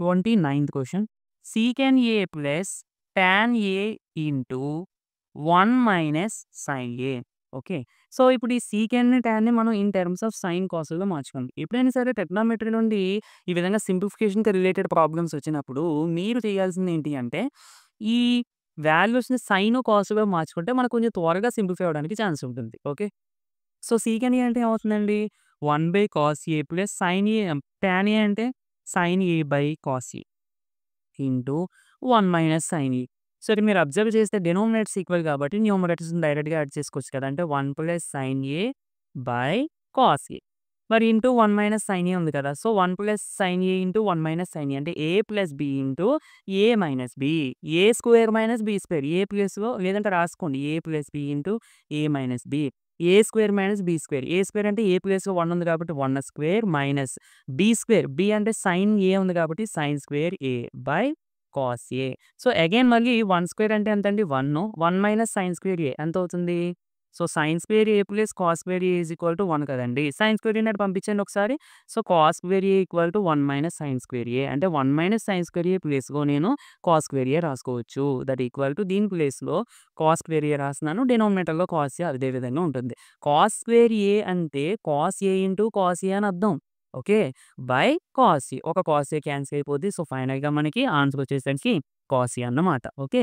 29th question. సీకెన్ ఏ plus tan ఏ into 1 minus sine ఏ. Okay. So, ఇప్పుడు ఈ సీకెన్‌ని, టాన్‌ని మనం ఇన్ టర్మ్స్ ఆఫ్ సైన్, కాసులుగా మార్చుకోండి. ఎప్పుడైనా సరే ట్రిగ్నోమెట్రీ నుండి ఈ విధంగా సింప్లిఫికేషన్‌కి రిలేటెడ్ ప్రాబ్లమ్స్ వచ్చినప్పుడు మీరు చేయాల్సింది ఏంటి అంటే, ఈ వాల్యూస్‌ని సైన్, కాసుగా మార్చుకుంటే మనకు కొంచెం త్వరగా సింప్లిఫై అవ్వడానికి ఛాన్స్ ఉంటుంది. ఓకే. సో, సీకెన్ ఏ అంటే ఏమవుతుందండి? 1/కాస్ A plus sine A, tan A అంటే sine A by cos A into 1 minus sine A. So, ఇక్కడ మీరు అబ్జర్వ్ చేస్తే డినామినేటర్స్ ఈక్వల్ కాబట్టి న్యూమరేటర్స్‌ని డైరెక్ట్‌గా యాడ్ చేసుకోవచ్చు కదా! అంటే 1 plus sine A by cos ఏ. మరి ఇంటూ 1 మైనస్ సైన్ ఏ ఉంది కదా! సో, 1 ప్లస్ సైన్ ఏ ఇంటూ 1 మైనస్ సైన్ ఏ అంటే ఏ ప్లస్ బి ఇంటూ ఏ మైనస్ బి. ఏ స్క్వేర్ మైనస్ బి స్క్వేర్. ఏ ప్లస్‌లో లేదంటే రాసుకోండి. ఏ ప్లస్ బి ఇంటూ ఏ మైనస్ బి. ఏ స్క్వేర్ మైనస్ బి స్క్వేర్. ఏ square అంటే ఏ ప్లేస్‌లో 1 ఉంది కాబట్టి 1 square minus B square. B అంటే సైన్ ఏ ఉంది కాబట్టి sign square A by cos A. So, again మళ్ళీ 1 స్క్వేర్ అంటే ఎంతండి? 1. 1 మైనస్ సైన్ స్క్వేర్ ఏ ఎంతవుతుంది? So, sine square a plus cos square a is equal to 1 కదండీ! సైన్ స్క్వేర్ ఏని అటు పంపించండి ఒకసారి. So, cos square a equal to 1 minus sine square a. అంటే 1 మైనస్ సైన్ స్క్వేర్ ఏ ప్లేస్‌లో నేను కాస్ స్క్వేర్ ఏ రాసుకోవచ్చు. దట్ ఈక్వల్ టు దీని ప్లేస్‌లో కాస్ స్క్వేర్ ఏ రాస్తున్నాను. డినామినేటర్‌లో కాస్ ఏ అదే విధంగా ఉంటుంది. కాస్ స్క్వేర్ ఏ అంటే cos A into cos A అని అర్థం. ఓకే. బై కాస్ ఏ. ఒక కాస్ ఏ క్యాన్సిల్ అయిపోద్ది. సో, ఫైనల్‌గా మనకి ఆన్సర్ వచ్చేసరికి కాస్ ఏ అన్నమాట. ఓకే.